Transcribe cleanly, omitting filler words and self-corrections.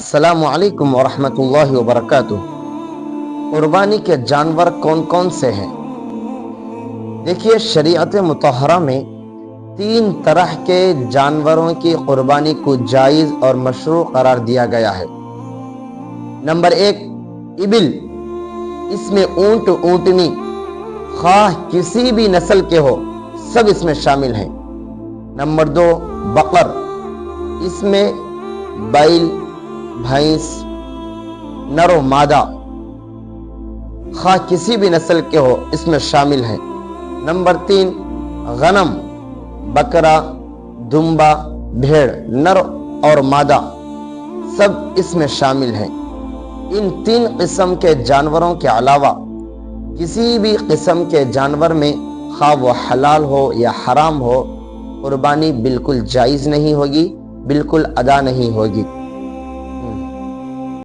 السلام علیکم ورحمۃ اللہ وبرکاتہ۔ قربانی کے جانور کون کون سے ہیں؟ دیکھیے، شریعت مطہرہ میں 3 طرح کے جانوروں کی قربانی کو جائز اور مشروع قرار دیا گیا ہے۔ نمبر 1، ابل، اس میں اونٹ اونٹنی خواہ کسی بھی نسل کے ہو سب اس میں شامل ہیں۔ نمبر 2، بقر، اس میں بیل، بھینس، نر و مادہ خواہ کسی بھی نسل کے ہو اس میں شامل ہیں۔ نمبر 3، غنم، بکرا، دمبا، بھیڑ، نر اور مادہ سب اس میں شامل ہیں۔ ان 3 قسم کے جانوروں کے علاوہ کسی بھی قسم کے جانور میں خواہ وہ حلال ہو یا حرام ہو، قربانی بالکل جائز نہیں ہوگی، بالکل ادا نہیں ہوگی۔